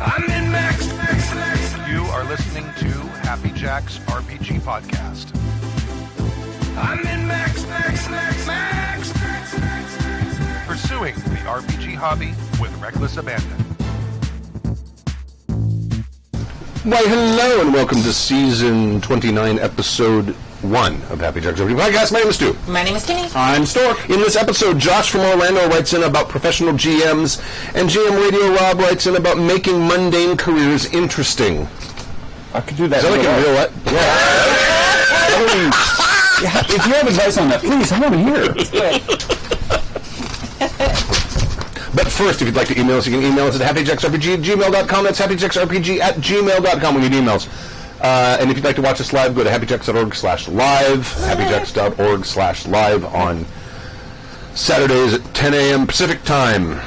I'm in Max. You are listening to Happy Jack's RPG Podcast. I'm in Max. Pursuing the RPG hobby with reckless abandon. Why, hello, and welcome to Season 29, Episode 1 of Happy Jack's RPG Podcast. My name is Stu. My name is Kenny. I'm Stork. In this episode, Josh from Orlando writes in about professional GMs, and GM Radio Rob writes in about making mundane careers interesting. I could do that. Is that like a real what? Yeah. If you have advice on that, please, I want to hear. But first, if you'd like to email us, you can email us at happyjacksrpg@gmail.com. That's happyjacksrpg@gmail.com. We need emails. And if you'd like to watch us live, go to happyjacks.org/live, happyjacks.org/live on Saturdays at 10 a.m. Pacific Time.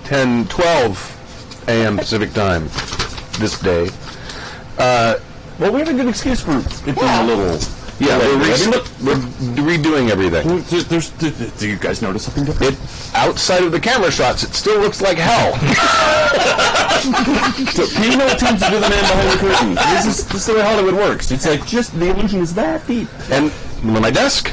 12 a.m. Pacific Time this day. Well, we have a good excuse for it being a little... Yeah, we're redoing everything. Do you guys notice something different? Outside of the camera shots, it still looks like hell. So pay no attention to the man behind the curtain. This is the way Hollywood works. It's like just the illusion is that deep. And on my desk.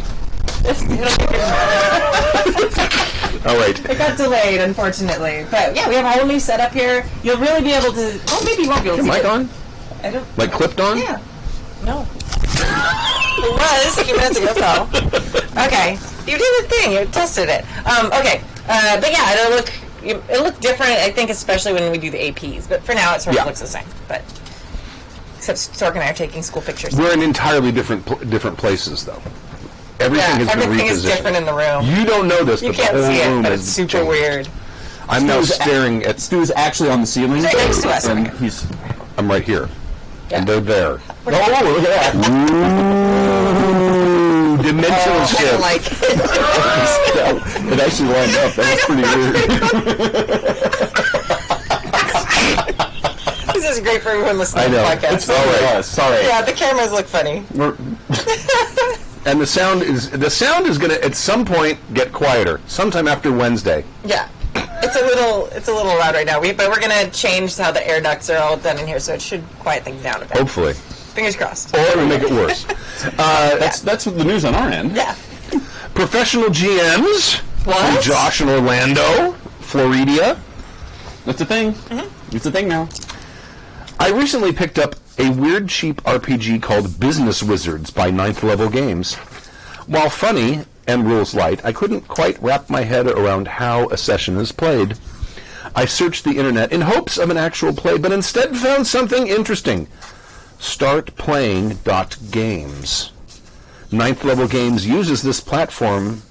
All right. It got delayed, unfortunately. But yeah, we have a whole new setup here. You'll really be able to... Oh, maybe you won't be able to see mic it. on? I don't... Like clipped on? Yeah. No. It was a few minutes ago, so. Okay. You did the thing. You tested it. Okay. But yeah, it'll look different, I think, especially when we do the APs. But for now, it sort of looks the same. But except Stork and I are taking school pictures. We're in entirely different places, though. Everything has been repositioned. Everything is different in the room. You don't know this, You but the can't whole see room it, but is it's super changed. weird. I'm now staring at... Stu is actually on the ceiling. He's right next to us. And Okay. I'm right here. Yeah. And they're there. Oh, look at that. Ooh, dimensional I shift. don't like it. It actually lined up. That was pretty weird. This is great for everyone listening I know. to the podcast. It's all right. Sorry. Yeah, the cameras look funny. And the sound is going to, at some point, get quieter. Sometime after Wednesday. Yeah. It's a little loud right now. But we're gonna change how the air ducts are all done in here, so it should quiet things down a bit. Hopefully. Fingers crossed. Or it'll make it worse. That's the news on our end. Yeah. Professional GMs. What? From Josh in Orlando, Florida. That's a thing. Mm-hmm. It's a thing now. I recently picked up a weird, cheap RPG called Business Wizards by 9th Level Games. While funny and rules light, I couldn't quite wrap my head around how a session is played. I searched the internet in hopes of an actual play, but instead found something interesting. Startplaying.games. 9th Level Games uses this platform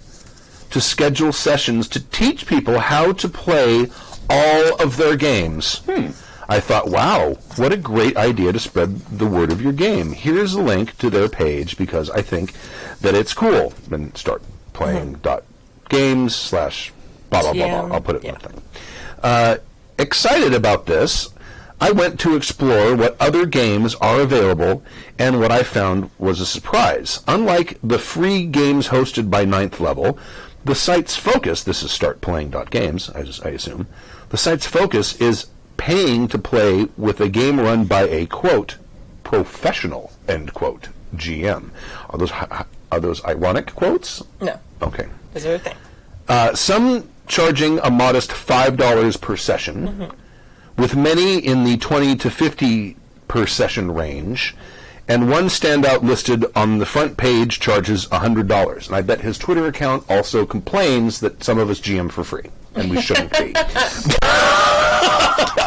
to schedule sessions to teach people how to play all of their games. I thought, wow, what a great idea to spread the word of your game. Here's a link to their page because I think that it's cool. And startplaying.games/ blah, blah, blah, blah. I'll put it in the thing. Excited about this, I went to explore what other games are available, and what I found was a surprise. Unlike the free games hosted by 9th Level, the site's focus, this is startplaying.games, I assume, the site's focus is paying to play with a game run by a, quote, professional, end quote, GM. Are those ironic quotes? No. Okay. Is there a thing? Some charging a modest $5 per session, with many in the $20 to $50 per session range, and one standout listed on the front page charges $100. And I bet his Twitter account also complains that some of us GM for free, and we shouldn't be.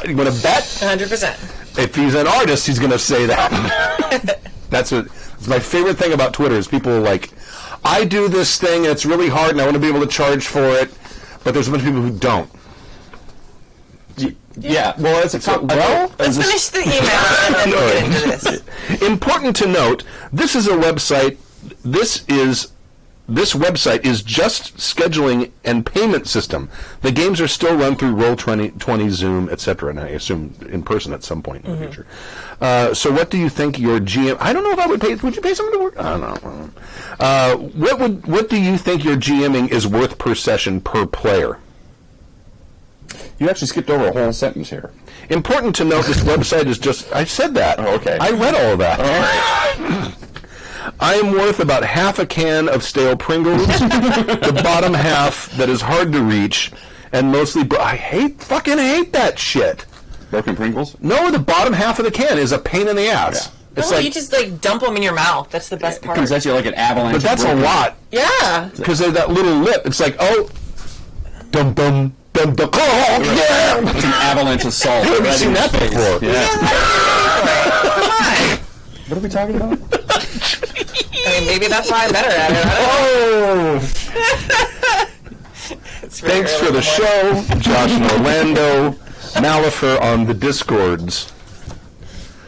You want to bet? 100%. If he's an artist, he's going to say that. It's my favorite thing about Twitter is people are like, I do this thing and it's really hard and I want to be able to charge for it, but there's a bunch of people who don't. Yeah. Well, let's finish the email and then we'll get into this. Important to note, this is a website. This website is just scheduling and payment system. The games are still run through Roll20, Zoom, etc., and I assume in person at some point in the future. So what do you think your GM... I don't know if I would pay... Would you pay someone to work? I don't know. What do you think your GMing is worth per session per player? You actually skipped over a whole sentence here. Important to note, this website is just... I said that. Oh, okay. I read all of that. All right. I am worth about half a can of stale Pringles, the bottom half that is hard to reach, and mostly... fucking hate that shit. Broken Pringles? No, the bottom half of the can is a pain in the ass. Yeah. It's No, like, you just like dump them in your mouth. That's the best It part. comes at you like an avalanche. but that's a lot. Yeah. Because of that little lip. It's like, oh... Dum dum dum dum. Oh, yeah! It's an avalanche of salt. I've never right seen in your that face. before. Yeah. Come on. What are we talking about? I mean, maybe that's why I'm better at it. I don't know. Oh! It's really Thanks early for the in morning. show, Josh and Orlando, Malifer on the Discords.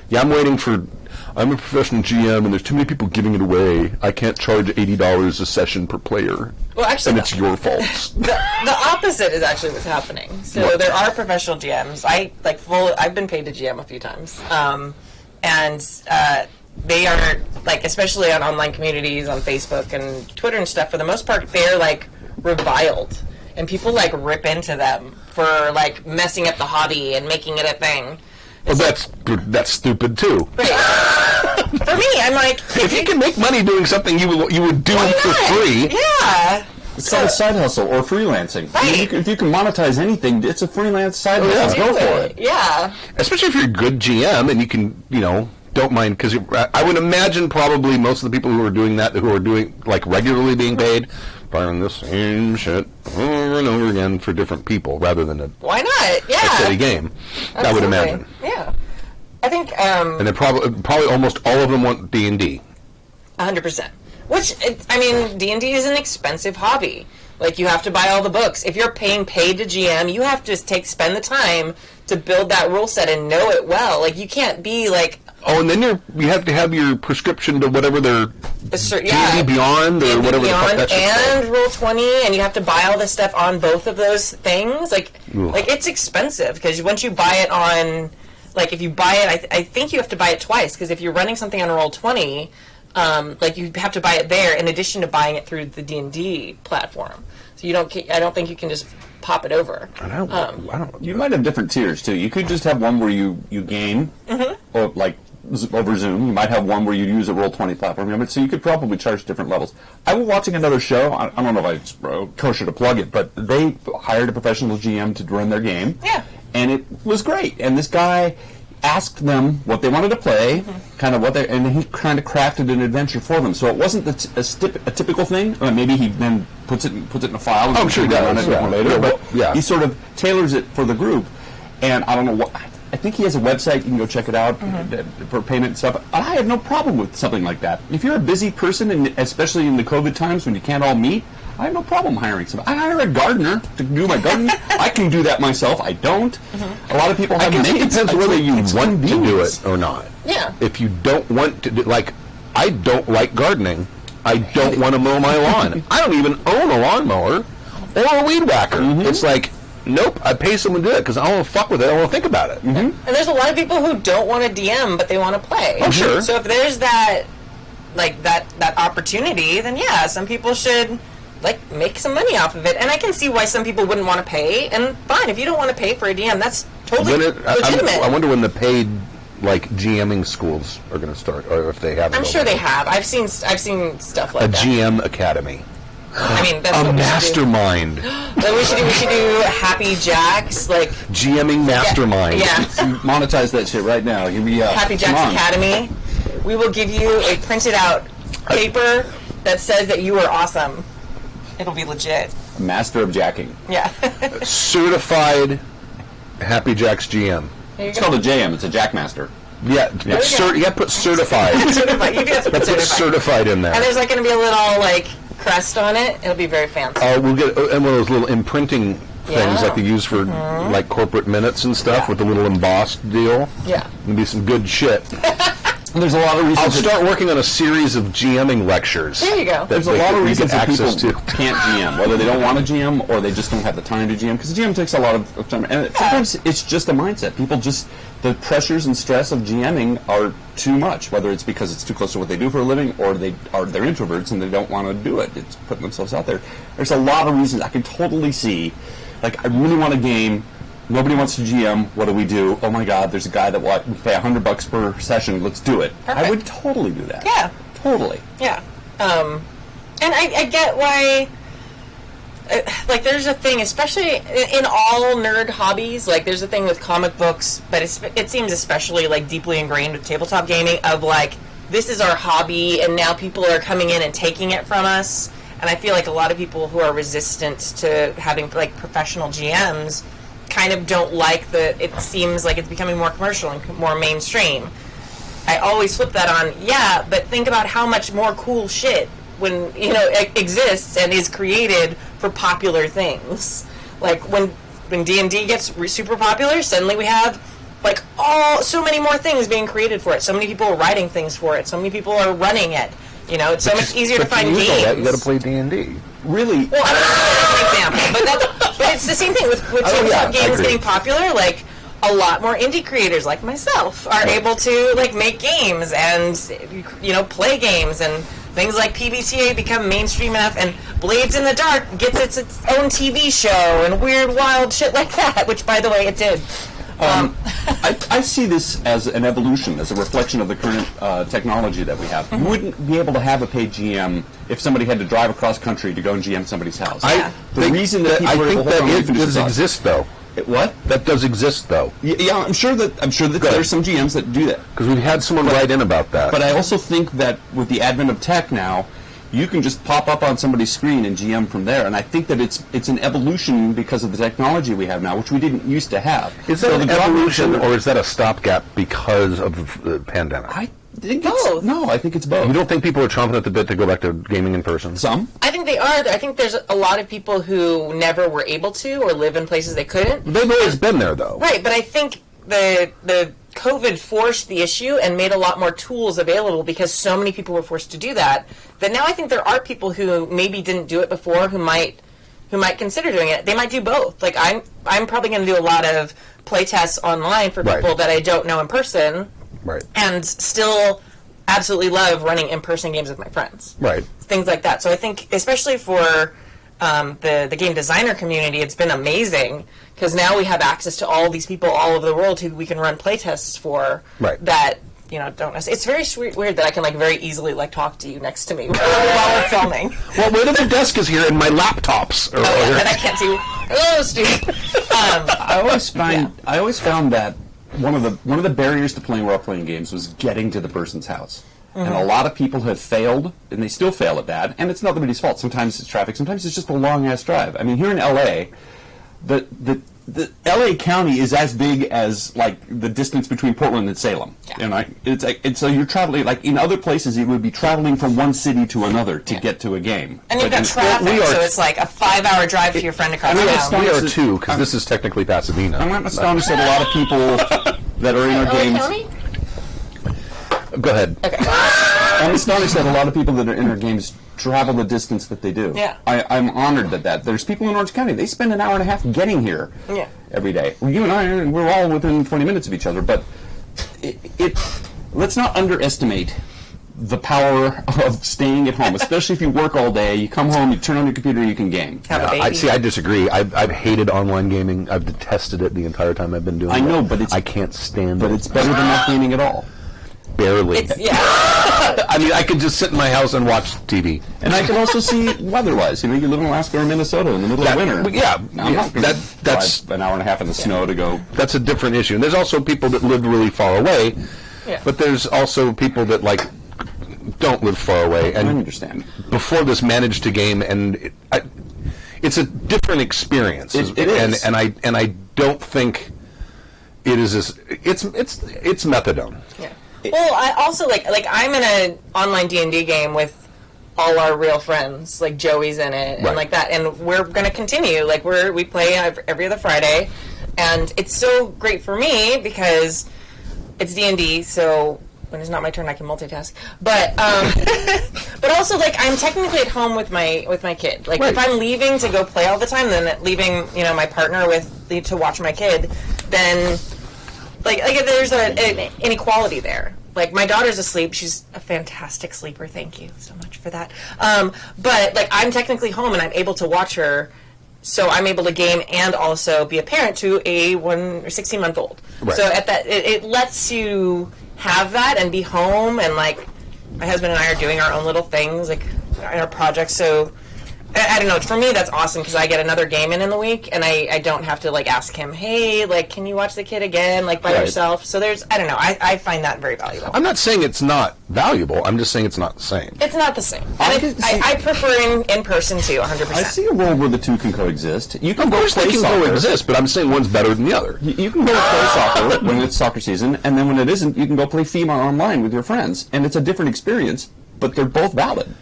Yeah, I'm waiting for... I'm a professional GM, and there's too many people giving it away. I can't charge $80 a session per player. Well, actually, and it's your fault. the opposite is actually what's happening. So What? there are professional GMs. I've been paid to GM a few times, and they are like, especially on online communities on Facebook and Twitter and stuff. For the most part, they're like reviled, and people like rip into them for like messing up the hobby and making it a thing. Well, that's stupid too. Right. For me, I'm like, If you can make money doing something you would do why for not? free, Yeah. It's called a side hustle or freelancing. Right. If you can monetize anything, it's a freelance side yeah. hustle. Go for it. Yeah. especially if you're a good GM and you can, don't mind, because I would imagine probably most of the people who are doing that, who are doing like regularly being paid, buying the same shit over and over again for different people rather than a Why not? Yeah. steady game. I would Absolutely. imagine. Yeah. I think And then probably almost all of them want D&D. 100%. Which, D&D is an expensive hobby. Like, you have to buy all the books. If you're paying paid to GM, you have to spend the time to build that rule set and know it well. Like, you can't be like... Oh, and then you have to have your prescription to whatever their D&D Beyond or D&D whatever Beyond the fuck that shit's and Roll20, and you have to buy all this stuff on both of those things. Like Ugh. it's expensive, because once you buy it on... Like, if you buy it, I think you have to buy it twice, because if you're running something on Roll20, you have to buy it there in addition to buying it through the D&D platform. So I don't think you can just pop it over. I don't. You might have different tiers too. You could just have one where you game, or like over Zoom. You might have one where you use a Roll20 platform. So you could probably charge different levels. I was watching another show. I don't know if I kosher to plug it, but they hired a professional GM to run their game. Yeah. And it was great. And this guy asked them what they wanted to play, and he kind of crafted an adventure for them. So it wasn't a typical thing. Maybe he then puts it in a file. And I'm sure he does. run it later. Yeah, But yeah. he sort of tailors it for the group. And I don't know what. I think he has a website. You can go check it out for payment and stuff. I have no problem with something like that. If you're a busy person, and especially in the COVID times when you can't all meet, I have no problem hiring somebody. I hire a gardener to do my garden. I can do that myself. I don't. A lot of people have I guess it mates. depends whether you It's want to do convenience. it or not. Yeah. If you don't want to do, like, I don't like gardening. I don't want to mow my lawn. I don't even own a lawnmower or a weed whacker. It's like, nope, I pay someone to do it because I don't want to fuck with it. I don't want to think about it. And there's a lot of people who don't want to DM, but they want to play. Oh, sure. So if there's that opportunity, then yeah, some people should make some money off of it. And I can see why some people wouldn't want to pay. And fine, if you don't want to pay for a DM, that's totally legitimate. I wonder when the paid GMing schools are going to start, or if they have. I'm sure they have. I've seen stuff like a that. GM Academy. I mean, that's A what mastermind. we should do Happy Jacks, GMing mastermind. Yeah. Monetize that shit right now. Give me Happy Jacks Academy. We will give you a printed out paper that says that you are awesome. It'll be legit. Master of jacking. Yeah. Certified Happy Jacks GM. It's called a JM. It's a jackmaster. Yeah, you go. Put certified. Certified. You do have to put Put certified. certified in there. And there's going to be a little crest on it. It'll be very fancy. We'll get and one of those little imprinting things Yeah. like they use for corporate minutes and stuff with the little embossed deal. Yeah. It'll be some good shit. There's a lot of reasons. I'll start working on a series of GMing lectures. There you go. There's a lot of reasons that people to. can't GM, whether they don't want to GM or they just don't have the time to GM, because GM takes a lot of time. And sometimes it's just a mindset. People the pressures and stress of GMing are too much, whether it's because it's too close to what they do for a living or they're introverts and they don't want to do it. It's putting themselves out there. There's a lot of reasons I can totally see. I really want a game Nobody wants to GM. What do? Oh my God, there's a guy that we pay $100 per session. Let's do it. Perfect. I would totally do that. Yeah. Totally. Yeah. And I get why. Like, there's a thing, especially in all nerd hobbies, like, there's a thing with comic books, but it seems especially, like, deeply ingrained with tabletop gaming, of, like, this is our hobby, and now people are coming in and taking it from us. And I feel like a lot of people who are resistant to having, like, professional GMs kind of don't like it seems like it's becoming more commercial and more mainstream. I always flip that on, yeah, but think about how much more cool shit when, it exists and is created for popular things. Like, when D&D gets super popular, suddenly we have, like, so many more things being created for it. So many people are writing things for it. So many people are running it. It's so much easier to find games. All that, you got to play D&D. Really? Well, I'm not an example, but it's the same thing with tabletop games getting popular. Like, a lot more indie creators like myself are able to, like, make games and, play games, and things like PBTA become mainstream enough, and Blades in the Dark gets its own TV show and weird, wild shit like that, which, by the way, it did. I see this as an evolution, as a reflection of the current technology that we have. You wouldn't be able to have a paid GM if somebody had to drive across country to go and GM somebody's house. I think that does exist, though. What? That does exist, though. Yeah, I'm sure that there's some GMs that do that. Because we've had someone write in about that. But I also think that with the advent of tech now, you can just pop up on somebody's screen and GM from there. And I think that it's an evolution because of the technology we have now, which we didn't used to have. Is that an evolution, or is that a stopgap because of the pandemic? I think both. No, I think it's both. You don't think people are chomping at the bit to go back to gaming in person? Some. I think they are. I think there's a lot of people who never were able to, or live in places they couldn't. They've always been there, though. Right, but I think the COVID forced the issue and made a lot more tools available because so many people were forced to do that. That now I think there are people who maybe didn't do it before who might consider doing it. They might do both. Like, I'm probably going to do a lot of play tests online for people that I don't know in person. Right. And still absolutely love running in-person games with my friends. Right. Things like that. So I think, especially for the game designer community, it's been amazing because now we have access to all these people all over the world who we can run playtests for. Right. That don't necessarily. It's very weird that I can very easily talk to you next to me while we're filming. Well, wait till the desk is here and my laptops. And I can't see. Hello, Steve. I always found that one of the barriers to playing role-playing games was getting to the person's house. Mm-hmm. And a lot of people have failed, and they still fail at that, and it's not anybody's fault. Sometimes it's traffic, sometimes it's just a long-ass drive. I mean, here in L.A., the L.A. County is as big as, the distance between Portland and Salem. Yeah. So you're traveling, in other places, you would be traveling from one city to another to get to a game. And you've got traffic, so it's a 5-hour drive to your friend across town. We are too, because this is technically Pasadena. I'm astonished that a lot of people that are in our games... County? Go ahead. Okay. I'm astonished that a lot of people that are in our games travel the distance that they do. Yeah. I'm honored that there's people in Orange County, they spend an hour and a half getting here every day. Well, you and I, we're all within 20 minutes of each other, but let's not underestimate the power of staying at home, especially if you work all day, you come home, you turn on your computer, you can game. I disagree. I've hated online gaming. I've detested it the entire time I've been doing it. I know, but I can't stand it. But it's better than not gaming at all. Barely. I mean, I could just sit in my house and watch TV. And I can also see weather-wise. You live in Alaska or Minnesota in the middle of winter. That's an hour and a half in the snow to go. That's a different issue. And there's also people that live really far away. Yeah. But there's also people that don't live far away. And I understand. Before this, managed to game, and it's a different experience. It is. And I don't think it is as it's methadone. Yeah. Well, I also I'm in an online D&D game with all our real friends, Joey's in it and that, and we're going to continue. We play every other Friday, and it's so great for me because it's D&D. So when it's not my turn, I can multitask. But but also I'm technically at home with my kid. If I'm leaving to go play all the time, then leaving my partner to watch my kid, then. There's an inequality there. My daughter's asleep. She's a fantastic sleeper. Thank you so much for that. But I'm technically home and I'm able to watch her so I'm able to game and also be a parent to a 16-month-old. Right. So at that, it lets you have that and be home, and like my husband and I are doing our own little things, like in our projects. So I don't know. For me, that's awesome because I get another game in the week, and I don't have to like ask him, hey, like, can you watch the kid again, like by yourself? So there's, I don't know. I find that very valuable. I'm not saying it's not valuable. I'm just saying it's not the same. It's not the same. I prefer in person too, 100%. I see a world where the two can coexist. You can Of course play they can soccer. coexist, but I'm saying one's better than the other. You can go play soccer when it's soccer season, and then when it isn't, you can go play FIFA online with your friends, and it's a different experience, but they're both valid.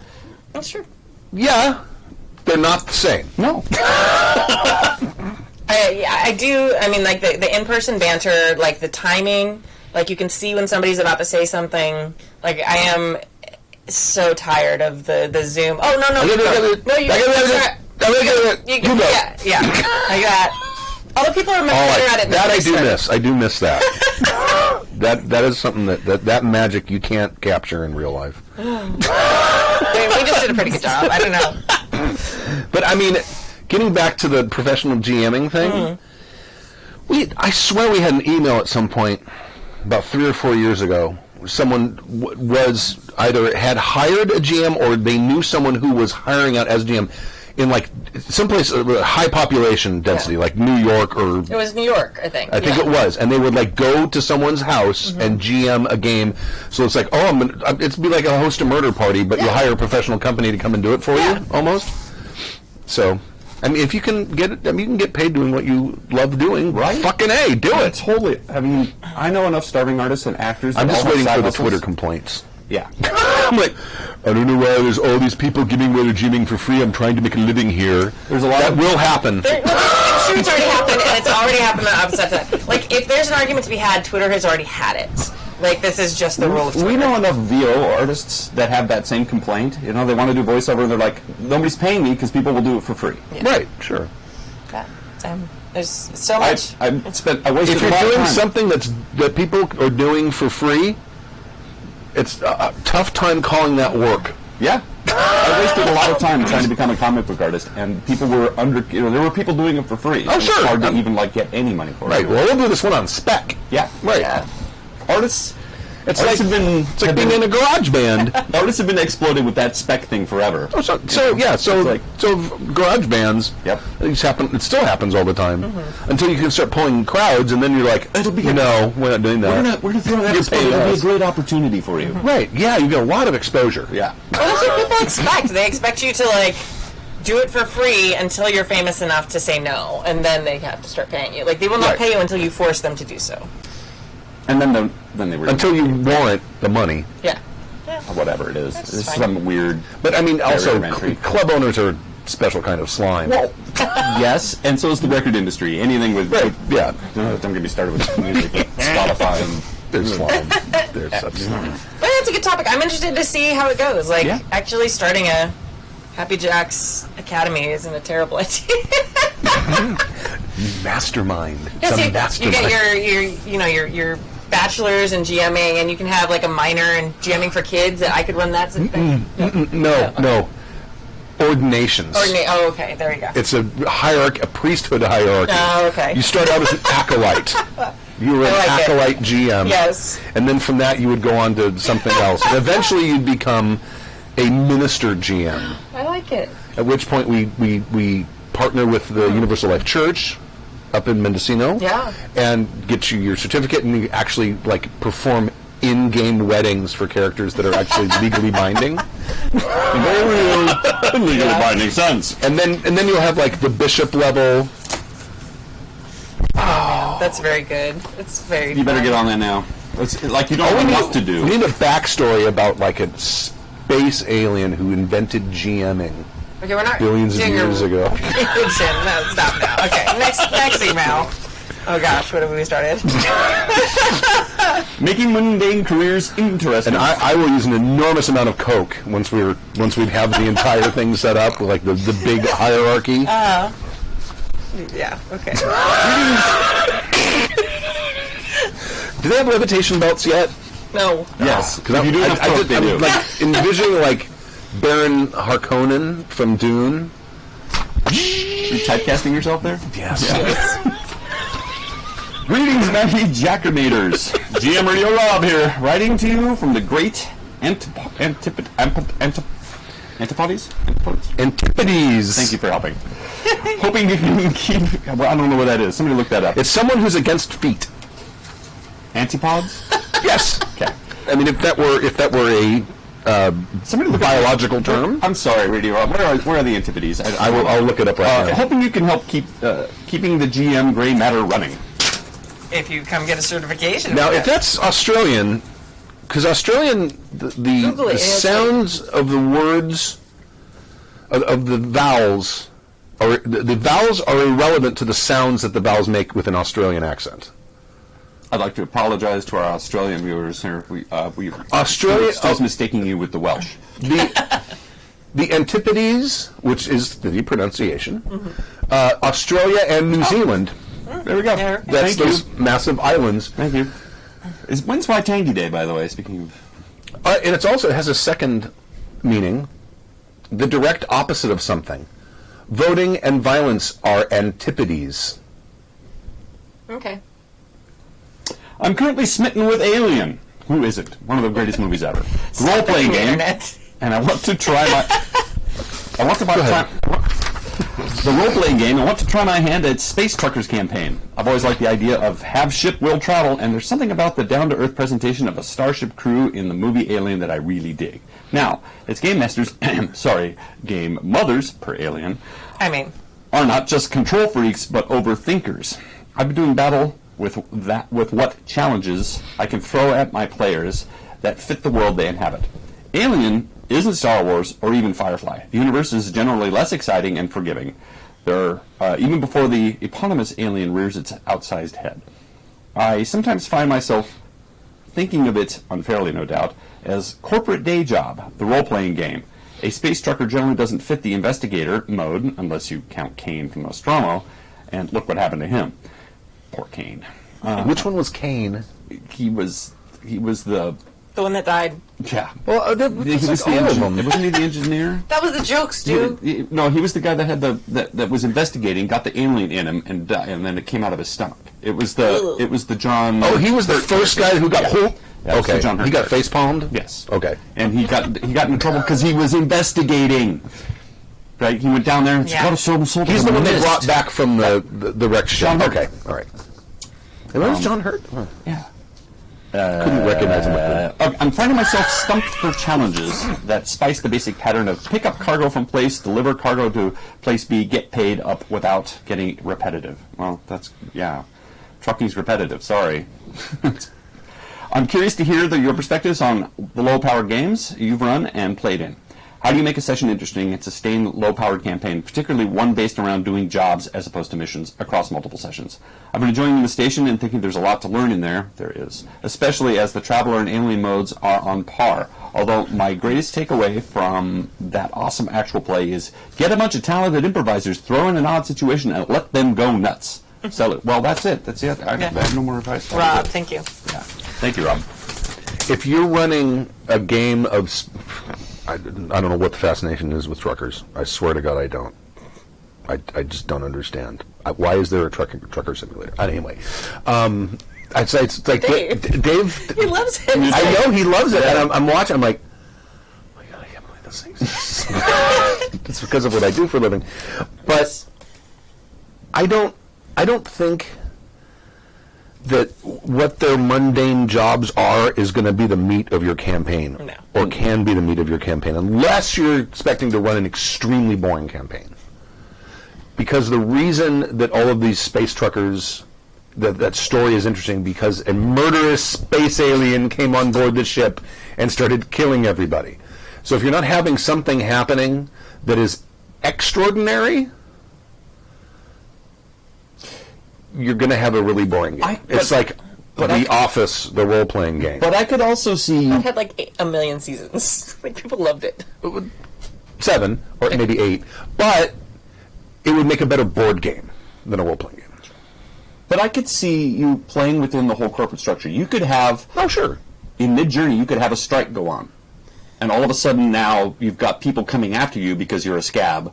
That's true. Yeah, they're not the same. No. I do. I mean, like the in-person banter, like the timing, like you can see when somebody's about to say something. Like I am so tired of the Zoom. Oh no, you yeah, like that. All the people are much better at it. That I do miss. I do miss that. that is something that magic you can't capture in real life. I mean, we just did a pretty good job. I don't know. But I mean, getting back to the professional GMing thing, I swear we had an email at some point about 3 or 4 years ago. Someone was either had hired a GM or they knew someone who was hiring out as GM in like someplace high population density, like New York or it was New York, I think. I think it was, and they would like go to someone's house and GM a game. So it's like, it's be like a host a murder party, but you hire a professional company to come and do it for you, almost. So, I mean, if you can get it, I mean, you can get paid doing what you love doing. Right? Fucking A, do it. Totally. I mean, I know enough starving artists and actors. I'm that just all have waiting side for the hustles. Twitter complaints. Yeah. I'm like, I don't know why there's all these people giving away their GMing for free. I'm trying to make a living here. There's a lot that of- will happen. I'm sure it's already happened, and it's already happened on the opposite side. Like, if there's an argument to be had, Twitter has already had it. Like, this is just the rule of Twitter. We know enough VO artists that have that same complaint. You know, they want to do voiceover, and they're like, nobody's paying me because people will do it for free. Yeah. Right, sure. There's so much. I wasted If a you're lot of doing time. something that people are doing for free, it's a tough time calling that work. Yeah. I wasted a lot of time trying to become a comic book artist, and people were there were people doing it for free. Oh, sure. It's hard to even like get any money for it. Right. Well, we'll do this one on spec. Yeah. Right. Yeah. Artists. It's Artists like have been being in a garage band. artists have been exploded with that spec thing forever. Oh, so garage bands. Yep. It still happens all the time until you can start pulling crowds, and then you're like, It'll be no, we're not doing that. We're gonna throw that. You're It'll paying be a us. great opportunity for you. Right? Yeah, you get a lot of exposure. Yeah. Well, that's what people expect. They expect you to, like, do it for free until you're famous enough to say no, and then they have to start paying you. Like, they will not Right. pay you until you force them to do so. And then they were Until you warrant the money. Yeah. whatever it is. That's It's fine. some weird. But I mean, also, Barrier of entry. club owners are a special kind of slime. Well, yes, and so is the record industry. Anything with Yeah. Don't get me started with music, Spotify, and They're slime. They're such slime. But it's a good topic. I'm interested to see how it goes. Like, Yeah. actually starting a Happy Jack's Academy isn't a terrible idea. Mastermind. Yeah, Some see, you mastermind. get your bachelor's in GMing, and you can have like a minor in GMing for kids. That I could run that sort of thing. No. Ordinations. Oh, okay. There you go. It's a hierarchy, a priesthood hierarchy. Oh, okay. You start out as an acolyte. You were an I like it. acolyte GM. Yes. And then from that you would go on to something else. And eventually you'd become a minister GM. I like it. At which point we partner with the Universal Life Church up in Mendocino. Yeah. And get you your certificate, and you actually like perform in-game weddings for characters that are actually legally binding. very real, legally binding sense. And then you'll have like the bishop level. That's very good. It's very. You better fun. get on that now. It's like you don't have enough to do. We need a backstory about like a space alien who invented GMing Okay, we're not billions of doing years a ago. religion. No, stop now. Okay, next email. Oh gosh, what have we started? Making mundane careers interesting. And I will use an enormous amount of coke once we have the entire thing set up with like the big hierarchy. Yeah. Okay. Do they have levitation belts yet? No. yes, Because if you do enough coke, they I'm do. like envisioning like Baron Harkonnen from Dune. You typecasting yourself there? Yes. Greetings, Maggie Jackermators. GM Radio Rob here, writing to you from the great Antipodes? Antipodes. Thank you for helping. Hoping you can keep... Well, I don't know what that is. Somebody look that up. It's someone who's against feet. Antipodes? Yes. Okay. I mean, if that were a Somebody look biological term. I'm sorry, Radio Rob. Where are the Antipodes? I'll look it up right now. Hoping you can help keeping the GM gray matter running. If you come get a certification. Now, if that's Australian, because Australian, the sounds of the words, of the vowels, the vowels are irrelevant to the sounds that the vowels make with an Australian accent. I'd like to apologize to our Australian viewers here. We Australia still mistaking you with the Welsh. The Antipodes, which is the pronunciation, Australia and New Zealand. There we go. That's those massive islands. Thank you. When's Waitangi Day, by the way, speaking of... And it has a second meaning, the direct opposite of something. Voting and violence are antipodes. Okay. I'm currently smitten with Alien. Who isn't? One of the greatest movies ever. Role-playing game. And I want to try my... The role-playing game, I want to try my hand at Space Truckers campaign. I've always liked the idea of have ship will travel, and there's something about the down-to-earth presentation of a starship crew in the movie Alien that I really dig. Now, its game masters, game mothers, per Alien, are not just control freaks, but overthinkers. I've been doing battle with what challenges I can throw at my players that fit the world they inhabit. Alien isn't Star Wars or even Firefly. The universe is generally less exciting and forgiving. Even before the eponymous alien rears its outsized head. I sometimes find myself thinking of it, unfairly no doubt, as corporate day job, the role-playing game. A space trucker generally doesn't fit the investigator mode, unless you count Kane from Nostromo, and look what happened to him. Poor Kane. Which one was Kane? He was the one that died. Yeah. Well, he was the engineer. Wasn't he the engineer? That was the joke, Stu. No, he was the guy that had that was investigating, got the alien in him, and then it came out of his stomach. It was the John. Oh, he was the first guy who got Yeah, okay. John He got face palmed. Yes. Okay. And he got into trouble because he was investigating. Right. He went down there and He's the one they brought back from the wreck ship. John Hurt. Okay. All right. And when was John Hurt? Yeah. Couldn't recognize him. I'm finding myself stumped for challenges that spice the basic pattern of pick up cargo from place, deliver cargo to place B, get paid up without getting repetitive. Well, trucking's repetitive, sorry. I'm curious to hear your perspectives on the low-powered games you've run and played in. How do you make a session interesting and sustain low-powered campaign, particularly one based around doing jobs as opposed to missions across multiple sessions? I've been enjoying the station and thinking there's a lot to learn in there. There is. Especially as the Traveler and Alien modes are on par. Although my greatest takeaway from that awesome actual play is get a bunch of talented improvisers, throw in an odd situation, and let them go nuts. Sell it. Well, that's it. That's it. I have no more advice. Rob, thank you. Yeah. Thank you, Rob. If you're running a game of... I don't know what the fascination is with truckers. I swear to God, I don't. I just don't understand. Why is there a trucker simulator? Anyway, I'd say it's like Dave. He loves it. I know he loves it, and I'm watching. I'm like, oh my God, I can't believe this thing exists. It's because of what I do for a living. But I don't think that what their mundane jobs are is going to be the meat of your campaign, or can be the meat of your campaign, unless you're expecting to run an extremely boring campaign. Because the reason that all of these space truckers, that story is interesting, because a murderous space alien came on board the ship and started killing everybody. So if you're not having something happening that is extraordinary, you're going to have a really boring game. It's like The Office, the role-playing game. But I could also see... It had like a million seasons. Like, people loved it. 7, or maybe 8. But it would make a better board game than a role-playing game. But I could see you playing within the whole corporate structure. You could have... Oh, sure. In Mid-Journey, you could have a strike go on. And all of a sudden now, you've got people coming after you because you're a scab.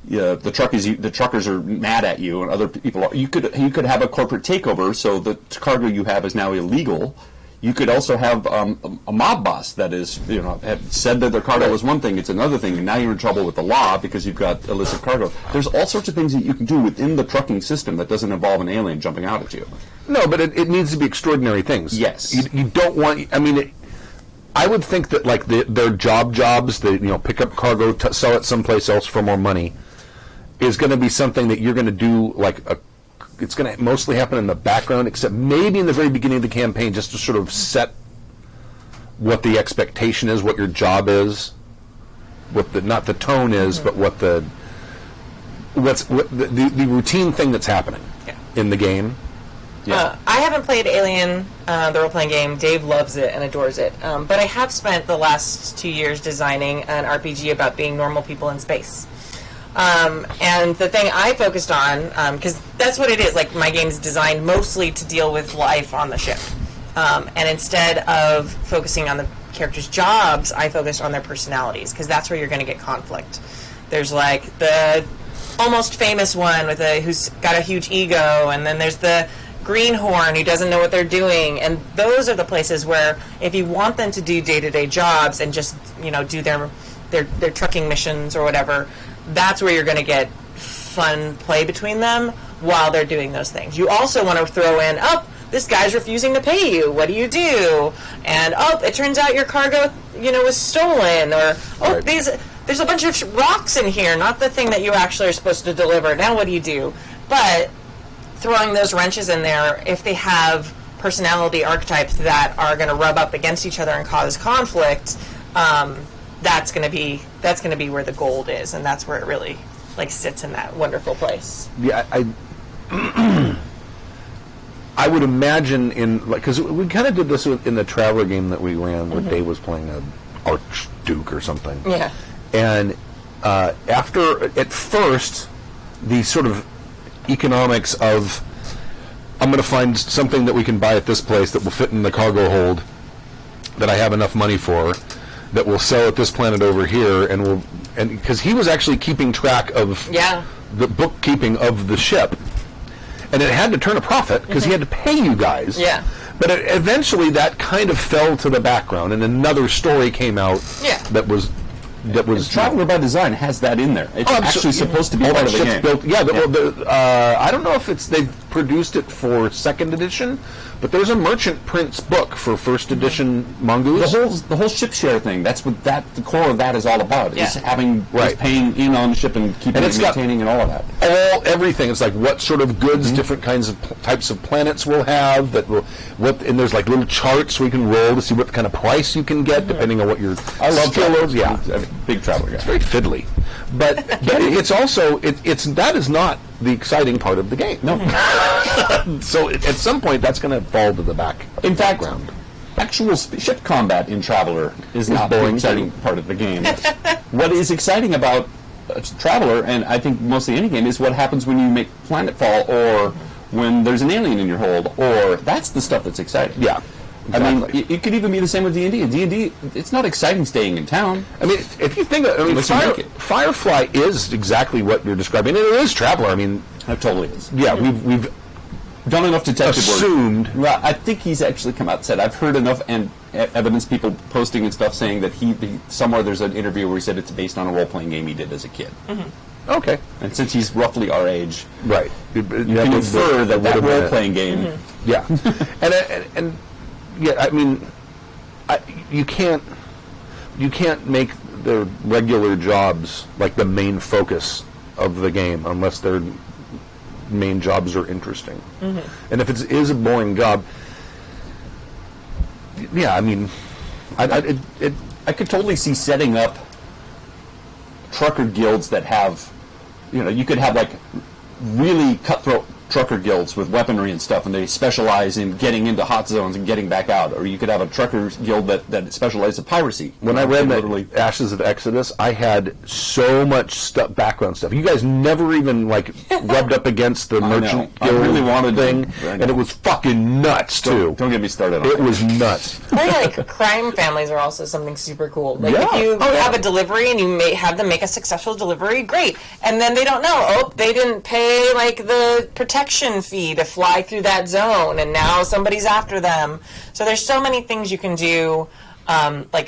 the truckers are mad at you, and other people are. You could have a corporate takeover, so the cargo you have is now illegal. You could also have a mob boss that is, had said that their cargo was one thing, it's another thing, and now you're in trouble with the law because you've got illicit cargo. There's all sorts of things that you can do within the trucking system that doesn't involve an alien jumping out at you. No, but it needs to be extraordinary things. Yes. You don't want. I mean, I would think that like their jobs, they pick up cargo, sell it someplace else for more money, is going to be something that you're going to do it's going to mostly happen in the background, except maybe in the very beginning of the campaign, just to sort of set what the expectation is, what your job is, not the tone is, but what the routine thing that's happening in the game. Yeah. I haven't played Alien, the role-playing game. Dave loves it and adores it. But I have spent the last 2 years designing an RPG about being normal people in space. And the thing I focused on, because that's what it is, like my game is designed mostly to deal with life on the ship. And instead of focusing on the characters' jobs, I focused on their personalities, because that's where you're going to get conflict. There's like the almost famous one who's got a huge ego, and then there's the greenhorn who doesn't know what they're doing, and those are the places where if you want them to do day-to-day jobs and just do their trucking missions or whatever, that's where you're going to get fun play between them while they're doing those things. You also want to throw in, this guy's refusing to pay you, what do you do? And it turns out your cargo was stolen, or Right. there's a bunch of rocks in here, not the thing that you actually are supposed to deliver. Now what do you do? But throwing those wrenches in there, if they have personality archetypes that are going to rub up against each other and cause conflict, that's going to be where the gold is, and that's where it really sits in that wonderful place. Yeah, I would imagine because we kind of did this in the Traveler game that we ran, where Dave was playing an Archduke or something. Yeah. And at first, the sort of economics of I'm going to find something that we can buy at this place that will fit in the cargo hold that I have enough money for, that will sell at this planet over here, and because he was actually keeping track of the bookkeeping of the ship, and it had to turn a profit because he had to pay you guys. Yeah. But eventually that kind of fell to the background, and another story came out that was Traveler by Design has that in there. It's actually supposed to be part of the game. Built, I don't know if they've produced it for 2nd edition, but there's a Merchant Prince book for 1st edition Mongoose. The whole ship share thing. That's what the core of that is all about. Yeah. Is having is paying in on the ship and keeping it maintaining and all of that. Everything. It's like what sort of goods, different kinds of types of planets will have. And there's like little charts we can roll to see what kind of price you can get depending on what your skill is. Yeah. Big Traveler guy. It's very fiddly, but it's also that is not the exciting part of the game. No. So at some point that's going to fall to the background. Actual ship combat in Traveler is not the exciting part of the game. What is exciting about Traveler, and I think mostly any game, is what happens when you make planetfall, or when there's an alien in your hold, or that's the stuff that's exciting. Yeah. Exactly. I mean, it could even be the same with D&D. D&D, it's not exciting staying in town. I mean, if you think Firefly is exactly what you're describing, and it is Traveler. I mean, It totally is. yeah, we've done enough detective assumed. work. Well, I think he's actually come out and said, I've heard enough evidence, people posting and stuff saying that somewhere there's an interview where he said it's based on a role-playing game he did as a kid. Okay. And since he's roughly our age, Right. you can infer that role-playing game. Yeah. and yeah, I mean, you can't make their regular jobs like the main focus of the game unless their main jobs are interesting. And if it is a boring job, yeah, I mean, I could totally see setting up trucker guilds that have, you could have like really cutthroat trucker guilds with weaponry and stuff, and they specialize in getting into hot zones and getting back out. Or you could have a truckers guild that specializes in piracy. When I read Ashes of Exodus, I had so much background stuff. You guys never even rubbed up against the merchant guild really wanted thing, and it was fucking nuts too. Don't get me started on it. It was nuts. I think crime families are also something super cool. If you have a delivery and you may have them make a successful delivery, great. And then they don't know. Oh, they didn't pay the protection fee to fly through that zone, and now somebody's after them. So there's so many things you can do,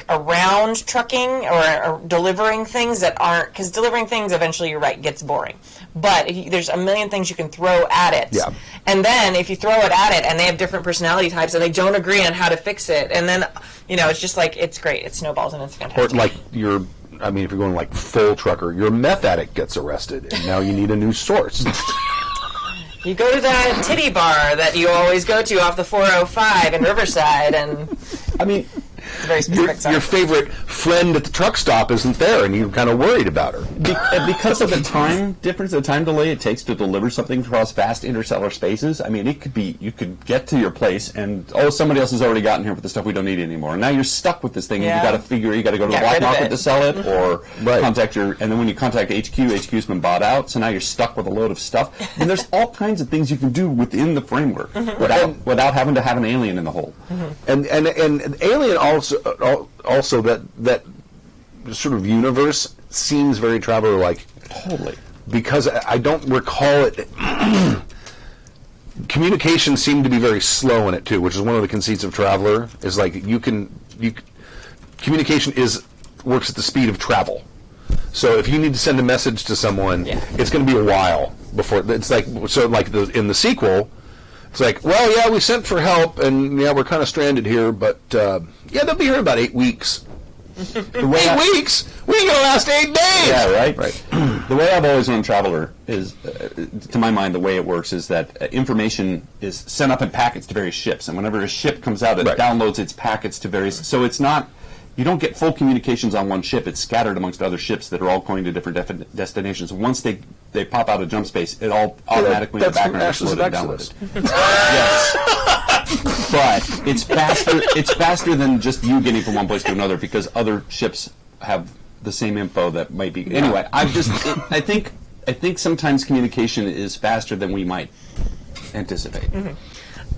around trucking or delivering things that aren't, because delivering things eventually, you're right, gets boring. But there's a million things you can throw at it. Yeah. And then if you throw it at it and they have different personality types and they don't agree on how to fix it, and then, it's just it's great. It snowballs and it's fantastic. Or if you're going full trucker, your meth addict gets arrested, and now you need a new source. You go to that titty bar that you always go to off the 405 in Riverside, and it's a very specific your favorite friend at the truck stop isn't there, and you're kind of worried about her. Because of the time difference, the time delay it takes to deliver something across vast interstellar spaces. It could be, you could get to your place, and somebody else has already gotten here with the stuff we don't need anymore. And now you're stuck with this thing, and you got to go to the black market to sell it, or contact and then when you contact HQ's been bought out, so now you're stuck with a load of stuff. And there's all kinds of things you can do within the framework without having to have an alien in the hole. And Alien also that sort of universe seems very Traveler-like. Totally. Because I don't recall it. Communication seemed to be very slow in it too, which is one of the conceits of Traveler. Is communication works at the speed of travel. So if you need to send a message to someone, it's going to be a while before it's in the sequel. It's we sent for help, and we're kind of stranded here, but they'll be here in about 8 weeks. 8 weeks? We ain't gonna last 8 days. Yeah, right. The way I've always run Traveler is, to my mind, the way it works is that information is sent up in packets to various ships, and whenever a ship comes out, it downloads its packets to various. So it's not. You don't get full communications on one ship. It's scattered amongst other ships that are all going to different destinations. Once they pop out of jump space, it all automatically in the background is loaded and downloaded. Yes. But it's faster. It's faster than just you getting from one place to another, because other ships have the same info that might be. Anyway, I think sometimes communication is faster than we might anticipate. Mm-hmm.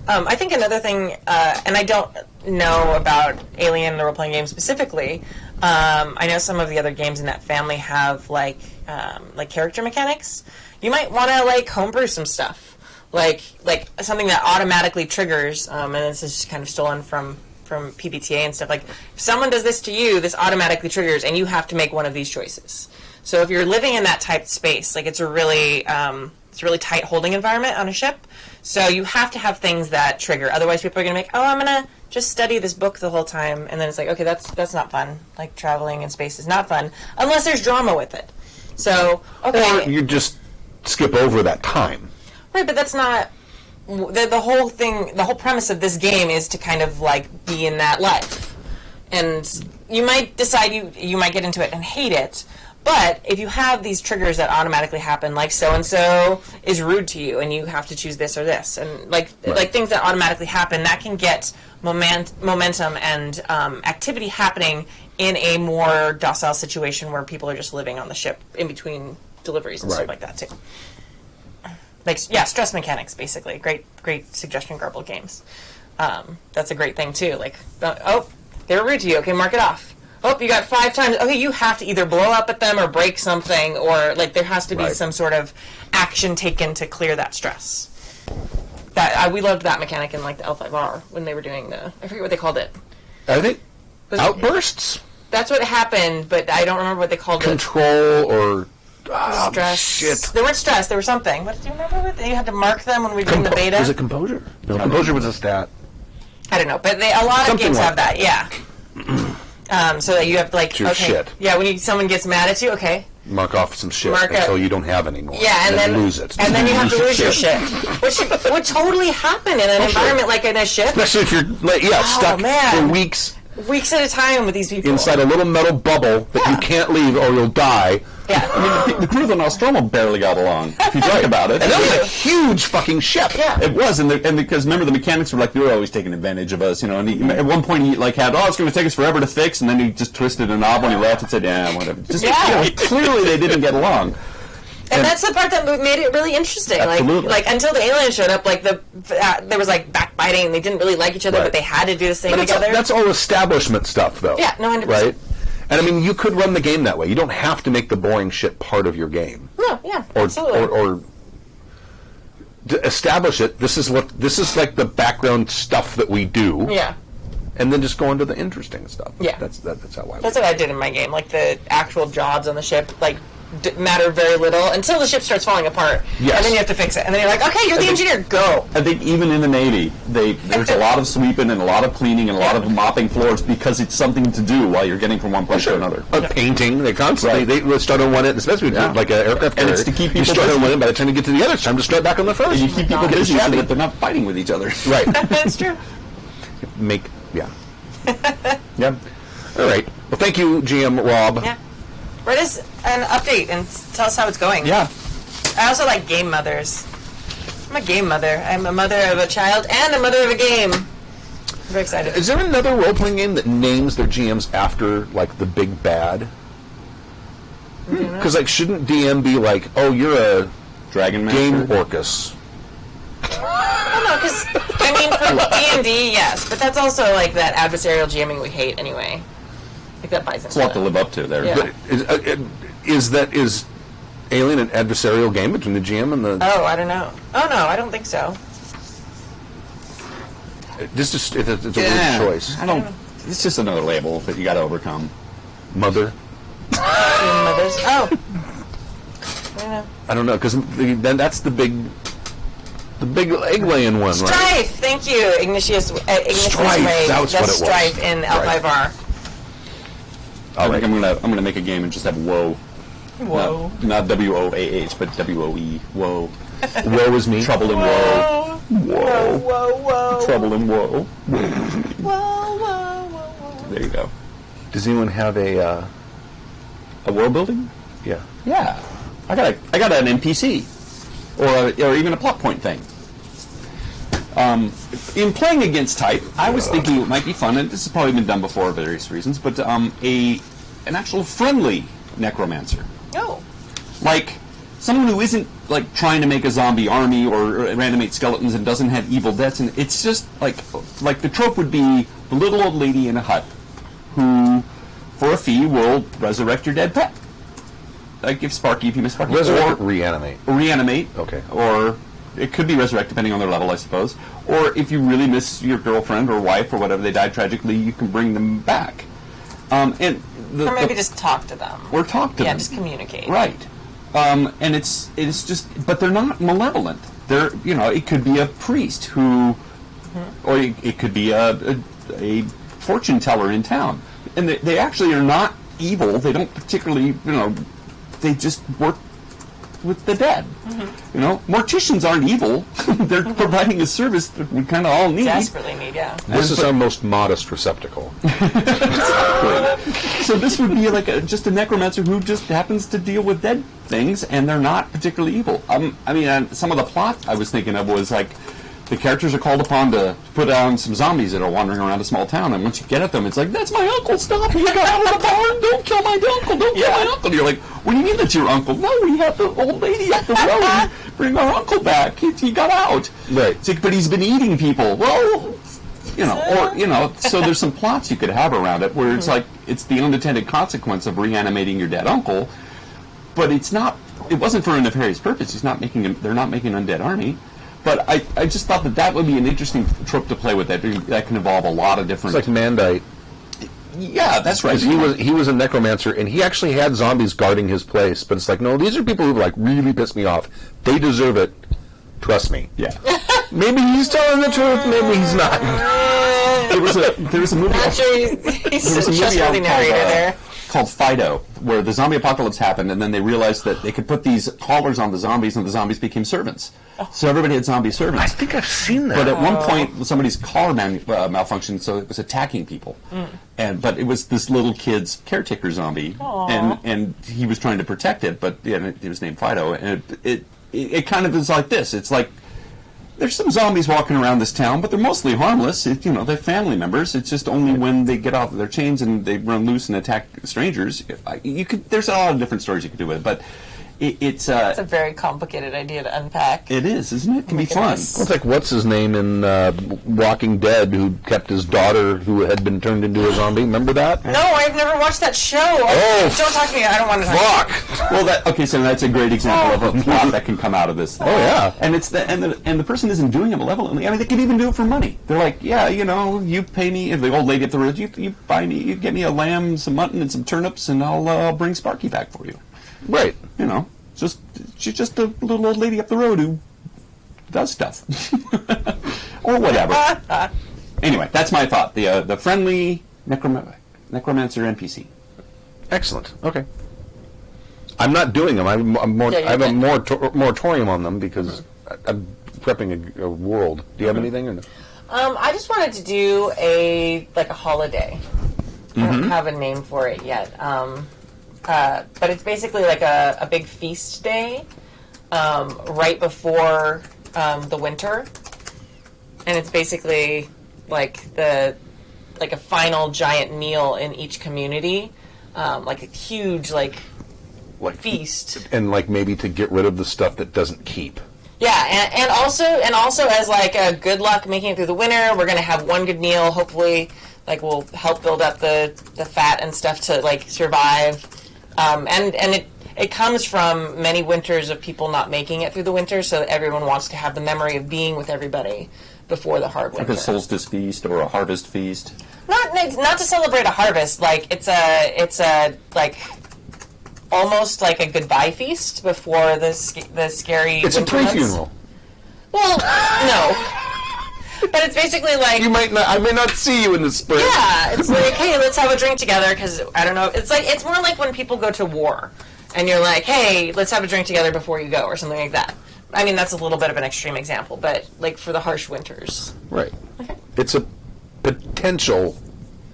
I think another thing, and I don't know about Alien, the role-playing game specifically. I know some of the other games in that family have like character mechanics. You might want to homebrew some stuff, like something that automatically triggers. And this is just kind of stolen from PBTA and stuff. If someone does this to you, this automatically triggers, and you have to make one of these choices. So if you're living in that type space, it's a really tight holding environment on a ship. So you have to have things that trigger. Otherwise, people are going to make, I'm going to just study this book the whole time. And then it's okay, that's not fun. Traveling in space is not fun unless there's drama with it. So, okay. Or you just skip over that time. Right, but that's not... The whole thing, the whole premise of this game is to kind of, be in that life. And you might decide you might get into it and hate it. But if you have these triggers that automatically happen, like so-and-so is rude to you and you have to choose this or this, and things that automatically happen, that can get momentum and activity happening in a more docile situation where people are just living on the ship in between deliveries and stuff like that too. Stress mechanics, basically. Great suggestion, Garbled Games. That's a great thing too. They were rude to you. Okay, mark it off. Oh, you got 5 times. Okay, you have to either blow up at them or break something, or there has to be some sort of action taken to clear that stress. We loved that mechanic in the L5R when they were doing I forget what they called it. I think outbursts. That's what happened, but I don't remember what they called Control or stress. Shit. They weren't stress. They were something. What do you remember? You had to mark them when we were doing the beta. Was it composure? No, composure was a stat. I don't know, but a lot of games have that. Yeah. So that you have shit. Yeah, when someone gets mad at you, okay. Mark off some shit until you don't have any more. Yeah, and then lose it. And then you have to lose your shit. Which would totally happen in an environment like in a ship. Especially if you're stuck for weeks. Weeks at a time with these people. Inside a little metal bubble that you can't leave or you'll die. Yeah. I mean, the crew of Nostromo barely got along, if you think about it. And that was a huge fucking ship. Yeah. It was, and because remember the mechanics were like, they were always taking advantage of us, and at one point he like had, it's going to take us forever to fix, and then he just twisted a knob when he left and said, whatever. Just, clearly they didn't get along. And that's the part that made it really interesting. Absolutely. Like until the aliens showed up, like there was like backbiting, and they didn't really like each other, but they had to do this thing together. That's all establishment stuff, though. Yeah, no, 100%. Right? And I mean, you could run the game that way. You don't have to make the boring shit part of your game. No, yeah, absolutely. Or to establish it. This is like the background stuff that we do. Yeah. And then just go into the interesting stuff. Yeah. That's how I. That's what I did in my game. Like the actual jobs on the ship, like matter very little until the ship starts falling apart. Yes. And then you have to fix it. And then you're like, okay, you're the engineer, go. I think even in the Navy, there's a lot of sweeping and a lot of cleaning and a lot of mopping floors because it's something to do while you're getting from one place to another. Painting, they constantly they start on one end, especially like an aircraft carrier. And it's to keep people you start busy. on one end, by the time you get to the other, it's time to start back on the first. And you keep people busy so that they're not fighting with each other. Right. That's true. Yeah. All right. Well, thank you, GM Rob. Yeah. Write us an update and tell us how it's going. Yeah. I also like game mothers. I'm a game mother. I'm a mother of a child and a mother of a game. I'm very excited. Is there another role-playing game that names their GMs after, like, the big bad? Because, like, shouldn't DM be like, oh, you're a Dragon game Master? Orcus? I don't know, because, I mean, for D&D, yes, but that's also, like, that adversarial GMing we hate anyway. Like, that buys into It's a lot to it. live up to there. Yeah. But is Alien an adversarial game between the GM and the... Oh, I don't know. Oh, no, I don't think so. It's a weird choice. It's just another label that you got to overcome. Mother? Game mothers. Oh. I don't know. I don't know, because then that's the big egg-laying one, Strife! right? Thank you, Ignatius Ray. Strife, that's what it was. Strife in L5R. I think I'm gonna make a game and just have woe. Whoa. Not WOAH, but WOE. Woe. Woe is me. Trouble and woe. Whoa. Whoa, whoa. Trouble and woe. Whoa, whoa, whoa. There you go. Does anyone have a world building? Yeah. Yeah. I got an NPC, or even a plot point thing. In playing against type, I was thinking it might be fun, and this has probably been done before for various reasons, but an actual friendly necromancer. Oh. Like someone who isn't like trying to make a zombie army or reanimate skeletons and doesn't have evil debts, and it's just like the trope would be the little old lady in a hut who, for a fee, will resurrect your dead pet. Like if you miss Sparky. Resurrect or reanimate? Reanimate. Okay. Or it could be resurrect depending on their level, I suppose. Or if you really miss your girlfriend or wife or whatever, they died tragically, you can bring them back. Or maybe just talk to them. Or talk to them. Yeah, just communicate. Right. And it's just, but they're not malevolent. They're, it could be a priest who, or it could be a fortune teller in town. And they actually are not evil. They don't particularly, they just work with the dead. Morticians aren't evil. They're providing a service that we kind of all need. Desperately need, yeah. This is our most modest receptacle. So this would be like just a necromancer who just happens to deal with dead things, and they're not particularly evil. Some of the plot I was thinking of was like the characters are called upon to put down some zombies that are wandering around a small town, and once you get at them, it's like, that's my uncle, stop, he got out of the barn, don't kill my uncle, don't kill my uncle. You're like, what do you mean that's your uncle? No, we have the old lady at the road, bring our uncle back, he got out. Right. It's like, but he's been eating people. Well, so there's some plots you could have around it where it's like, it's the unintended consequence of reanimating your dead uncle, but it wasn't for a nefarious purpose. They're not making an undead army. But I just thought that would be an interesting trope to play with. That can involve a lot of different. It's like Mandite. Yeah, that's right. He was a necromancer, and he actually had zombies guarding his place. But it's like, no, these are people who like really piss me off. They deserve it. Trust me. Yeah. Maybe he's telling the truth. Maybe he's not. There was a movie. Not sure he's a trustworthy narrator there. called Fido, where the zombie apocalypse happened, and then they realized that they could put these collars on the zombies, and the zombies became servants. So everybody had zombie servants. I think I've seen that. But at one point, somebody's collar malfunctioned, so it was attacking people. But it was this little kid's caretaker zombie, and he was trying to protect it. But it was named Fido, and it kind of is like this. It's like there's some zombies walking around this town, but they're mostly harmless. They're family members. It's just only when they get off their chains and they run loose and attack strangers. There's a lot of different stories you could do with it, but it's a very complicated idea to unpack. It is, isn't it? It can be fun. Well, it's like what's his name in Walking Dead, who kept his daughter who had been turned into a zombie. Remember that? No, I've never watched that show. Don't talk to me. I don't want to talk. Fuck. Well, so that's a great example of a plot that can come out of this thing. Oh yeah, and the person isn't doing it malevolently. I mean, they can even do it for money. They're like, yeah, you pay me. The old lady at the road, you buy me, you get me a lamb, some mutton, and some turnips, and I'll bring Sparky back for you. Right. She's just a little old lady up the road who does stuff, or whatever. Anyway, that's my thought. The friendly necromancer NPC. Excellent. Okay. I'm not doing them. I have a moratorium on them because I'm prepping a world. Do you have anything or no? I just wanted to do a holiday. I don't have a name for it yet. But it's basically like a big feast day right before the winter, and it's basically like a final giant meal in each community, like a huge feast, and maybe to get rid of the stuff that doesn't keep. Yeah, and also as like a good luck making it through the winter, we're gonna have one good meal. Hopefully, we'll help build up the fat and stuff to survive. And it comes from many winters of people not making it through the winter, so everyone wants to have the memory of being with everybody before the hard winter. Like a solstice feast or a harvest feast. Not to celebrate a harvest. It's a almost like a goodbye feast before the scary. It's a pre-funeral. Well, no. But it's basically I may not see you in the spring. Yeah, it's like, hey, let's have a drink together, because I don't know. It's more like when people go to war, and you're like, hey, let's have a drink together before you go, or something like that. I mean, that's a little bit of an extreme example, but for the harsh winters. Right. Okay. It's a potential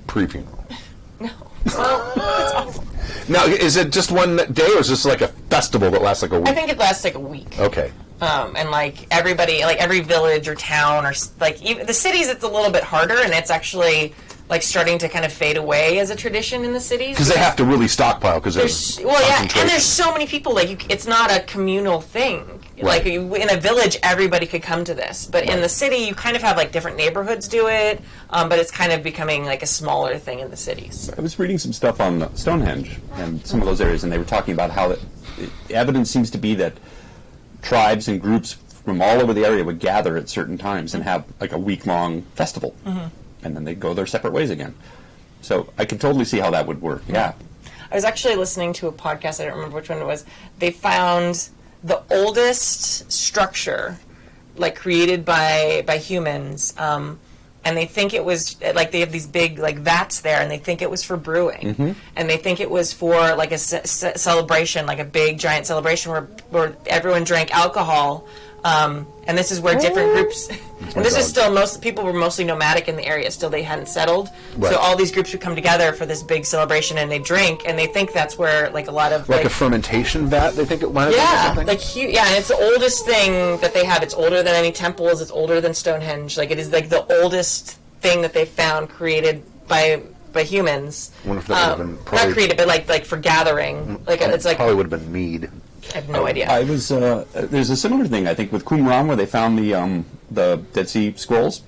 pre-funeral. No. Well, it's awful. Now, is it just one day, or is this like a festival that lasts like a week? I think it lasts like a week. Okay. And everybody, every village or town, or even the cities, it's a little bit harder, and it's actually starting to kind of fade away as a tradition in the cities. Because they have to really stockpile because there's and there's so many people. It's not a communal thing. Right. In a village, everybody could come to this, but in the city, you kind of have different neighborhoods do it. But it's kind of becoming a smaller thing in the cities. I was reading some stuff on Stonehenge and some of those areas, and they were talking about how evidence seems to be that tribes and groups from all over the area would gather at certain times and have a week-long festival, and then they'd go their separate ways again. So I could totally see how that would work. Yeah. I was actually listening to a podcast, I don't remember which one it was. They found the oldest structure created by humans, and they think it was they have these big vats there, and they think it was for brewing, and they think it was for a celebration, a big giant celebration where everyone drank alcohol, and this is where different groups. And this is still most people were mostly nomadic in the area. Still, they hadn't settled, so all these groups would come together for this big celebration, and they drink, and they think that's where a lot of a fermentation vat. They think it might have been something. And it's the oldest thing that they have. It's older than any temples. It's older than Stonehenge. It is the oldest thing that they found created by humans. I wonder if that would have been not created, but for gathering. It's probably would have been mead. I have no idea. I was there's a similar thing I think with Qumran where they found the Dead Sea Scrolls.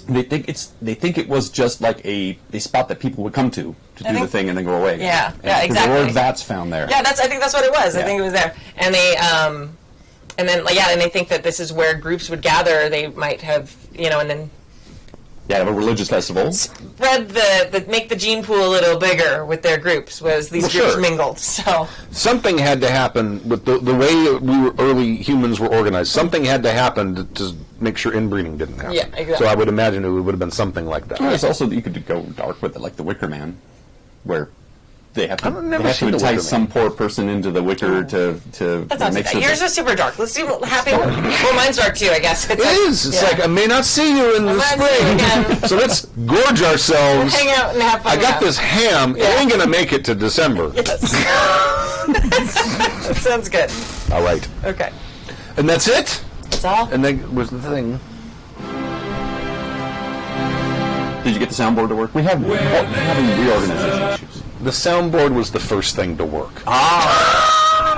They think it was just a spot that people would come to do the thing and then go away. Yeah, exactly. There were vats found there. Yeah, I think that's what it was. I think it was there, and they and they think that this is where groups would gather. They might have and then. Yeah, have a religious festival. Spread make the gene pool a little bigger with their groups, was these groups mingled. So something had to happen with the way early humans were organized. Something had to happen to make sure inbreeding didn't happen. Yeah, exactly. So I would imagine it would have been something like that. Well, it's also you could go dark with it, like the Wicker Man, where they have to, I've never they have to seen The entice Wicker some poor person into the wicker to That's not make too sure. bad. Yours is super dark. Let's do happy. Well, mine's dark too, I guess. It is. It's like, I may not see you in the might see you spring. again. So let's gorge ourselves. Hang out and have fun. I got this ham. It ain't going to make it to December. Yes. That sounds good. All right. Okay. And that's it? That's all? And then was the thing. Did you get the soundboard to work? We're having reorganization issues. The soundboard was the first thing to work.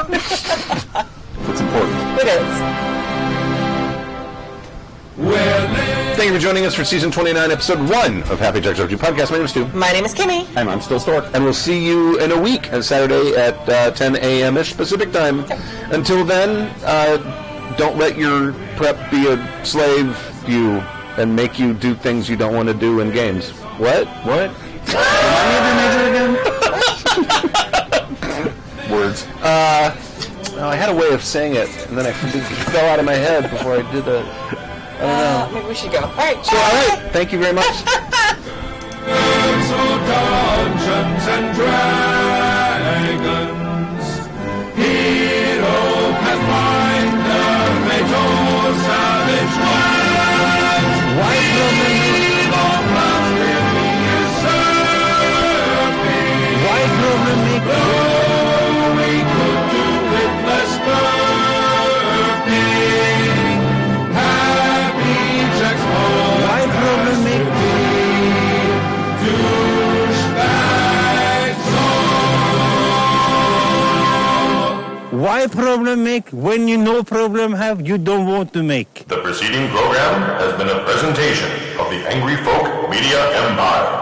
It's important. It is. Thank you for joining us for Season 29, Episode 1 of Happy Jack's RPG Podcast. My name is Stu. My name is Kimmy. And I'm still Stork. And we'll see you in a week, on Saturday at 10 a.m.-ish Pacific Time. Okay. Until then, don't let your prep be a slave you and make you do things you don't want to do in games. What? What? Words. No, I had a way of saying it, and then it fell out of my head before I did it. I don't know. Maybe we should go. All right. So, all right. Thank you very much. Dungeons and Dragons, Hero Pathfinder, Fatal Savage Lands. Why problem make we could do with less burping. Happy Jack's Hall. Why problem make Why problem make when you no problem have you don't want to make? The preceding program has been a presentation of the Angry Folk Media Empire.